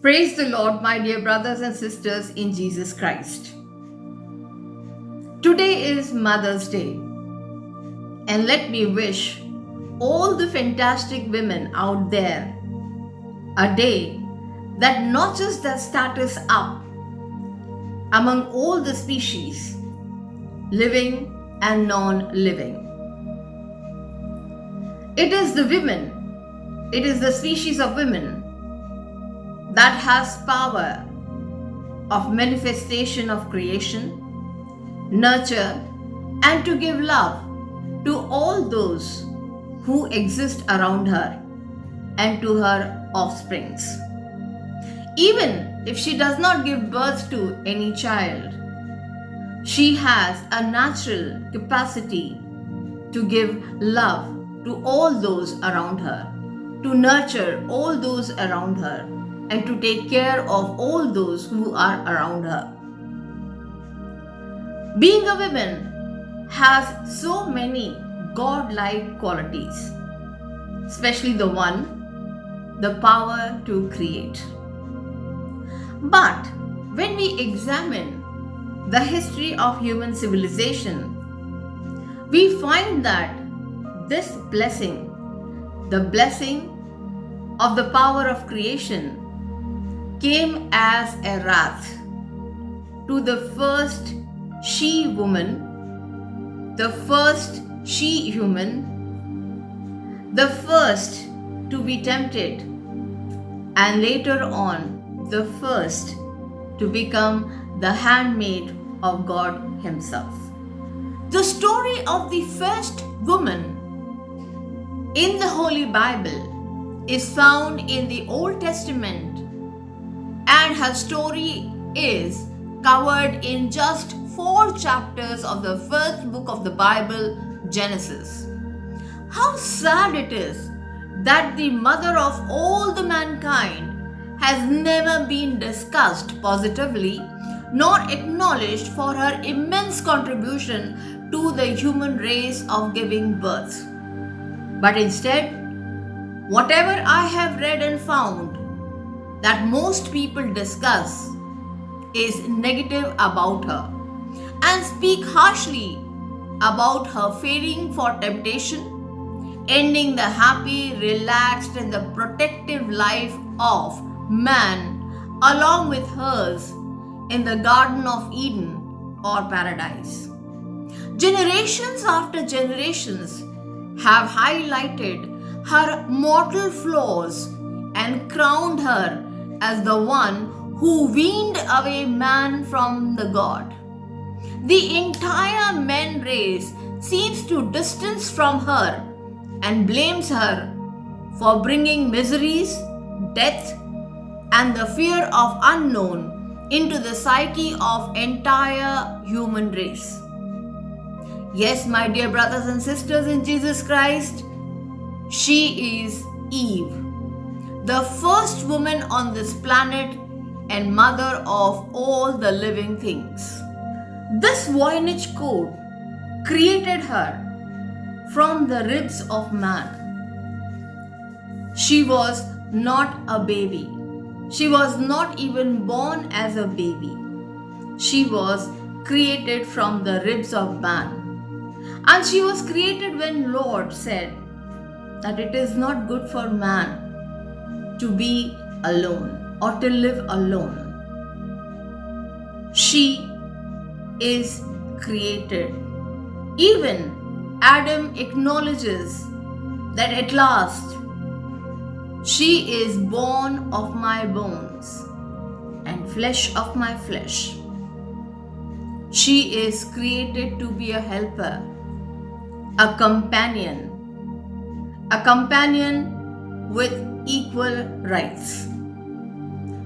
Praise the Lord, my dear brothers and sisters in Jesus Christ. Today is Mother's Day, and let me wish all the fantastic women out there a day that notches their status up among all the species, living and non-living. It is the species of women that has power of manifestation of creation, nurture, and to give love to all those who exist around her and to her offsprings. Even if she does not give birth to any child, she has a natural capacity to give love to all those around her, to nurture all those around her, and to take care of all those who are around her. Being a woman has so many God-like qualities, especially the power to create. But when we examine the history of human civilization, we find that this blessing, the blessing of the power of creation, came as a wrath to the first she-woman, the first she-human, the first to be tempted, and later on the first to become the handmaid of God Himself. The story of the first woman in the Holy Bible is found in the Old Testament, and her story is covered in just 4 chapters of the first book of the Bible, Genesis. How sad it is that the mother of all the mankind has never been discussed positively nor acknowledged for her immense contribution to the human race of giving birth. But instead, whatever I have read and found that most people discuss is negative about her and speak harshly about her failing for temptation, ending the happy, relaxed, and the protective life of man along with hers in the Garden of Eden or paradise. Generations after generations have highlighted her mortal flaws and crowned her as the one who weaned away man from the God. The entire man race seems to distance from her and blames her for bringing miseries, death, and the fear of unknown into the psyche of entire human race. Yes, my dear brothers and sisters in Jesus Christ, she is Eve, the first woman on this planet and mother of all the living things. This voynich code created her from the ribs of man. She was not a baby. She was not even born as a baby. She was created from the ribs of man. And she was created when Lord said that it is not good for man to be alone or to live alone. She is created. Even Adam acknowledges that at last she is bone of my bones and flesh of my flesh. She is created to be a helper, a companion with equal rights.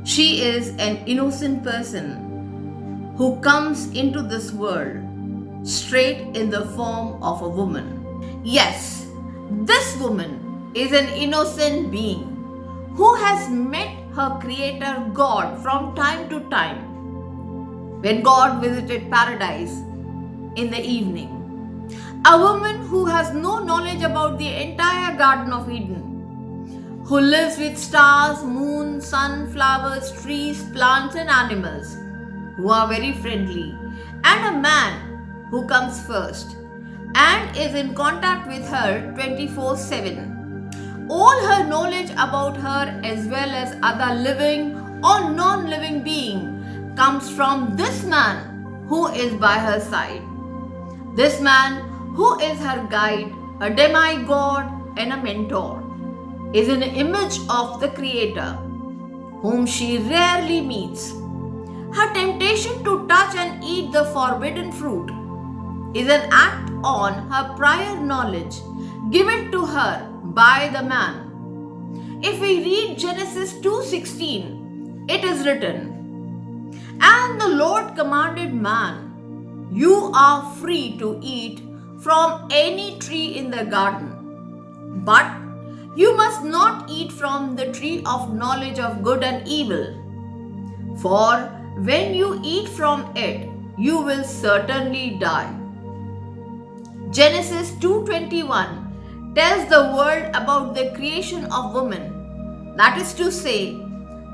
She is an innocent person who comes into this world straight in the form of a woman. Yes, this woman is an innocent being who has met her creator God from time to time when God visited paradise in the evening. A woman who has no knowledge about the entire Garden of Eden, who lives with stars, moon, sun, flowers, trees, plants and animals, who are very friendly, and a man who comes first and is in contact with her 24/7. All her knowledge about her as well as other living or non-living being comes from this man who is by her side. This man who is her guide, a demigod and a mentor, is an image of the Creator, whom she rarely meets. Her temptation to touch and eat the forbidden fruit is an act on her prior knowledge given to her by the man. If we read Genesis 2:16, it is written, "And the Lord commanded man, you are free to eat from any tree in the garden, but you must not eat from the tree of knowledge of good and evil. For when you eat from it, you will certainly die." Genesis 2:21 tells the world about the creation of woman. That is to say,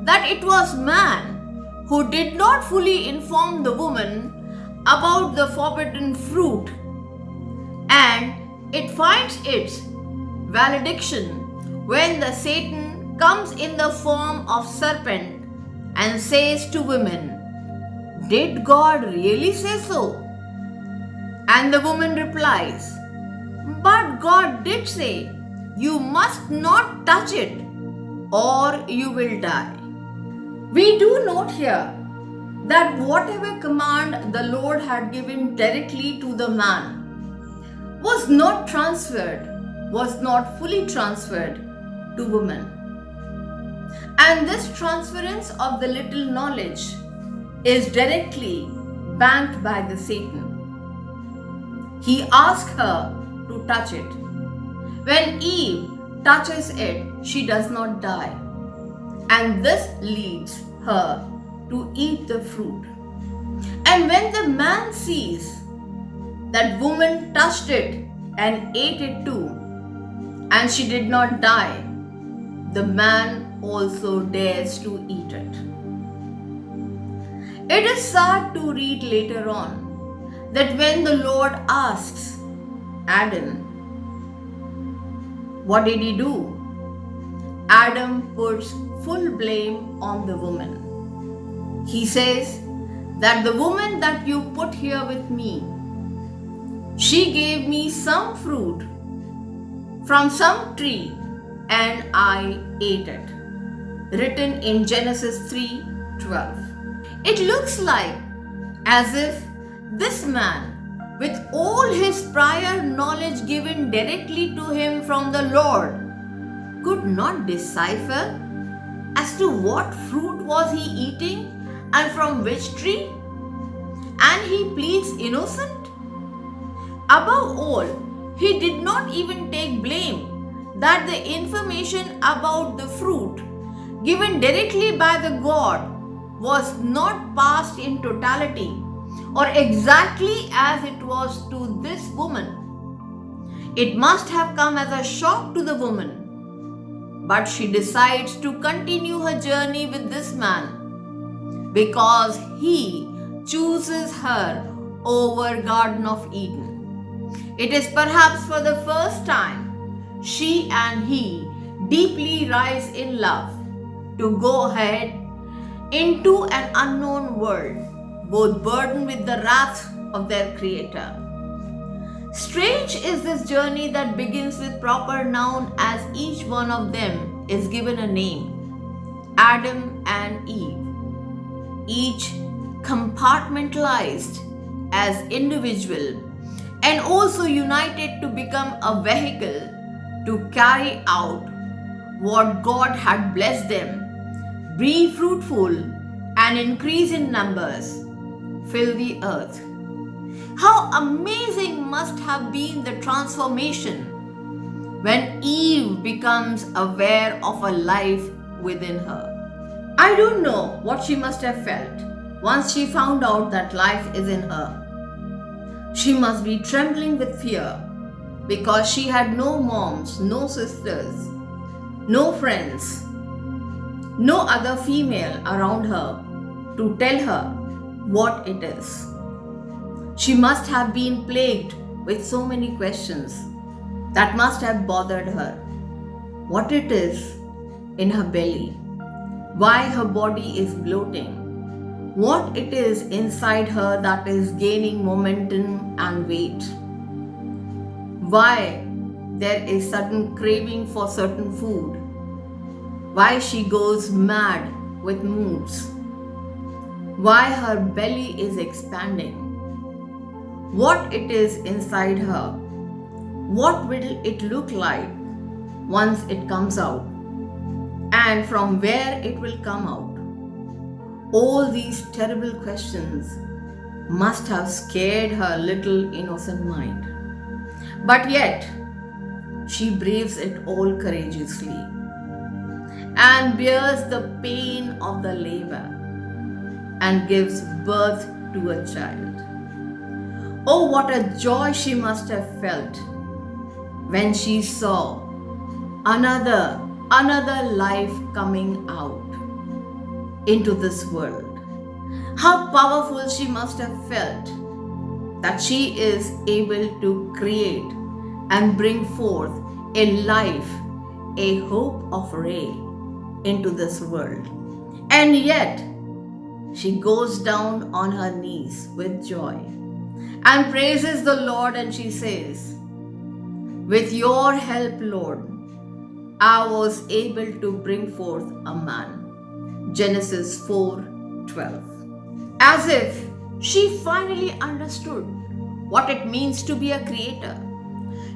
that it was man who did not fully inform the woman about the forbidden fruit, and it finds its valediction when the Satan comes in the form of serpent and says to women, "Did God really say so?" And the woman replies, "But God did say, you must not touch it or you will die." We do note here that whatever command the Lord had given directly to the man was not fully transferred to woman. And this transference of the little knowledge is directly banked by the Satan. He asks her to touch it. When Eve touches it, she does not die. And this leads her to eat the fruit. And when the man sees that woman touched it and ate it too, and she did not die, the man also dares to eat it. It is sad to read later on that when the Lord asks Adam, what did he do? Adam puts full blame on the woman. He says that the woman that you put here with me, she gave me some fruit from some tree and I ate it. Written in Genesis 3:12. It looks like as if this man, with all his prior knowledge given directly to him from the Lord, could not decipher as to what fruit was he eating and from which tree, and he pleads innocent. Above all, he did not even take blame that the information about the fruit given directly by the God was not passed in totality or exactly as it was to this woman. It must have come as a shock to the woman, but she decides to continue her journey with this man because he chooses her over Garden of Eden. It is perhaps for the first time she and he deeply rise in love to go ahead into an unknown world, both burdened with the wrath of their Creator. Strange is this journey that begins with proper noun as each one of them is given a name, Adam and Eve, each compartmentalized as individual and also united to become a vehicle to carry out what God had blessed them. Be fruitful and increase in numbers, fill the earth. How amazing must have been the transformation when Eve becomes aware of a life within her. I don't know what she must have felt once she found out that life is in her. She must be trembling with fear because she had no moms, no sisters, no friends, no other female around her to tell her what it is. She must have been plagued with so many questions that must have bothered her. What it is in her belly, why her body is bloating, what it is inside her that is gaining momentum and weight, why there is sudden craving for certain food, why she goes mad with moods, why her belly is expanding, what it is inside her, what will it look like once it comes out, and from where it will come out. All these terrible questions must have scared her little innocent mind. But yet, she braves it all courageously and bears the pain of the labor and gives birth to a child. Oh, what a joy she must have felt when she saw another life coming out into this world. How powerful she must have felt that she is able to create and bring forth a life, a hope of ray into this world. And yet, she goes down on her knees with joy and praises the Lord, and she says, "With your help, Lord, I was able to bring forth a man." Genesis 4:12. As if she finally understood what it means to be a creator.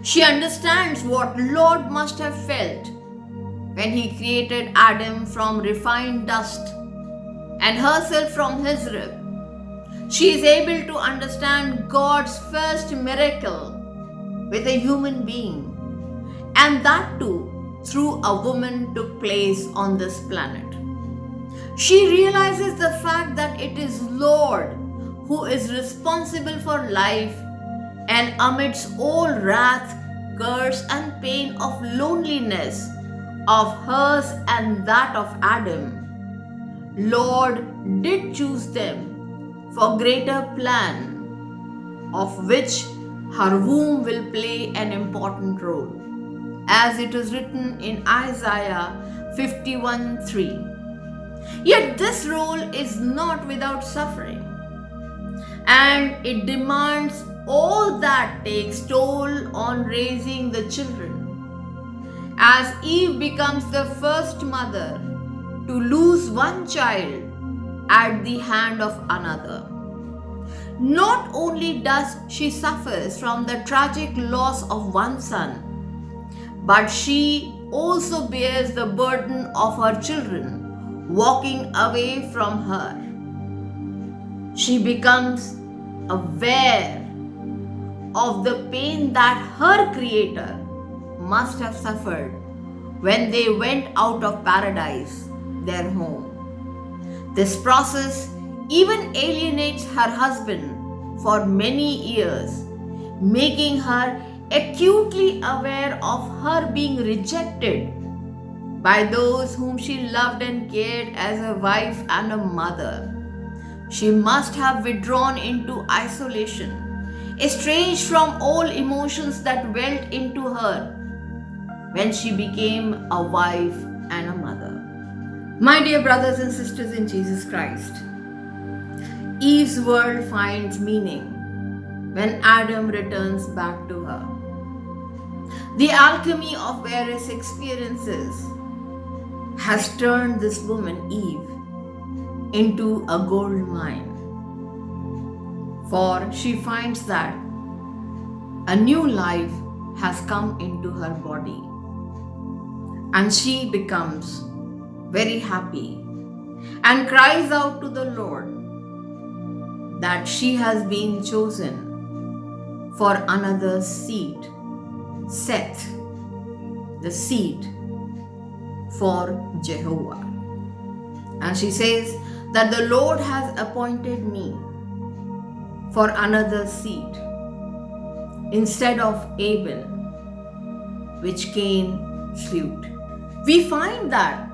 She understands what Lord must have felt when he created Adam from refined dust and herself from his rib. She is able to understand God's first miracle with a human being, and that too through a woman took place on this planet. She realizes the fact that it is Lord who is responsible for life, and amidst all wrath, curse, and pain of loneliness of hers and that of Adam, Lord did choose them for greater plan, of which her womb will play an important role, as it is written in Isaiah 51:3. Yet this role is not without suffering, and it demands all that takes toll on raising the children, as Eve becomes the first mother to lose one child at the hand of another. Not only does she suffer from the tragic loss of one son, but she also bears the burden of her children walking away from her. She becomes aware of the pain that her Creator must have suffered when they went out of paradise, their home. This process even alienates her husband for many years, making her acutely aware of her being rejected by those whom she loved and cared as a wife and a mother. She must have withdrawn into isolation, estranged from all emotions that welled into her when she became a wife and a mother. My dear brothers and sisters in Jesus Christ, Eve's world finds meaning when Adam returns back to her. The alchemy of various experiences has turned this woman, Eve, into a gold mine. For she finds that a new life has come into her body, and she becomes very happy and cries out to the Lord that she has been chosen for another seed, Seth, the seed for Jehovah. And she says that the Lord has appointed me for another seed instead of Abel, which Cain slew. we find that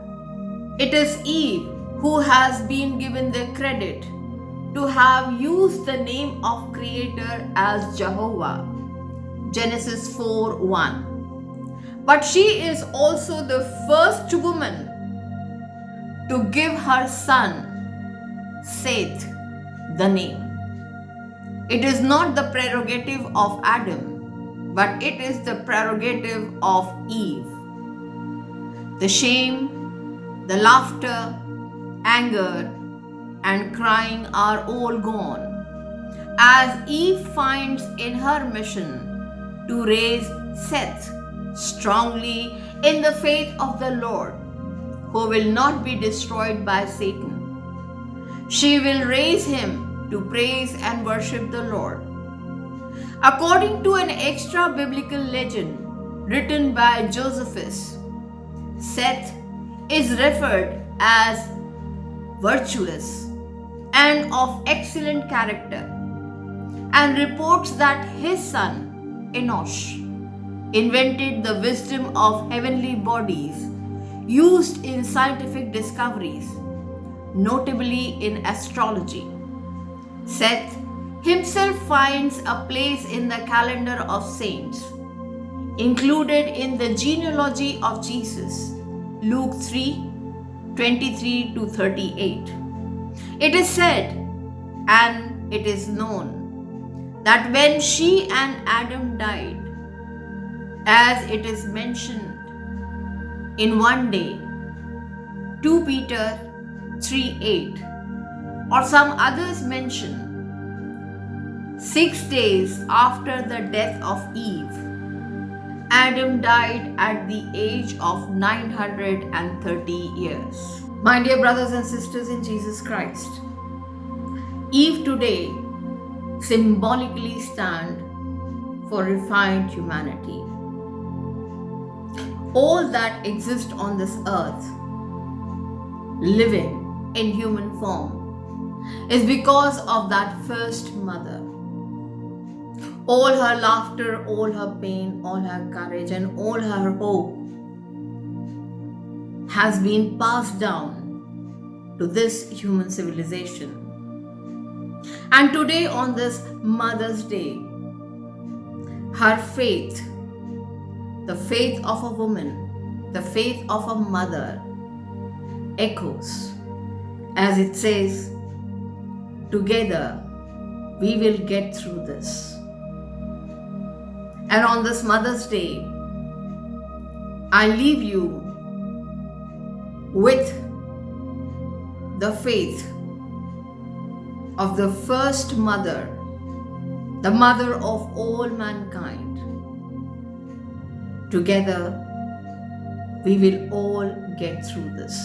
it is Eve who has been given the credit to have used the name of Creator as Jehovah, Genesis 4:1. But she is also the first woman to give her son, Seth, the name. It is not the prerogative of Adam, but it is the prerogative of Eve. The shame, the laughter, anger, and crying are all gone, as Eve finds in her mission to raise Seth strongly in the faith of the Lord, who will not be destroyed by Satan. She will raise him to praise and worship the Lord. According to an extra biblical legend written by Josephus, Seth is referred as virtuous and of excellent character, and reports that his son Enosh invented the wisdom of heavenly bodies used in scientific discoveries, notably in astrology. Seth himself finds a place in the calendar of saints, included in the genealogy of Jesus, Luke 3:23-38. It is said, and it is known, that when she and Adam died, as it is mentioned in one day, 2 Peter 3:8, or some others mention 6 days after the death of Eve, Adam died at the age of 930 years. My dear brothers and sisters in Jesus Christ, Eve today symbolically stand for refined humanity. All that exist on this earth, living in human form, is because of that first mother. All her laughter, all her pain, all her courage, and all her hope has been passed down to this human civilization. And today, on this Mother's Day, her faith, the faith of a woman, the faith of a mother, echoes as it says, "Together we will get through this." And on this Mother's Day, I leave you with the faith of the first mother, the mother of all mankind. Together, we will all get through this.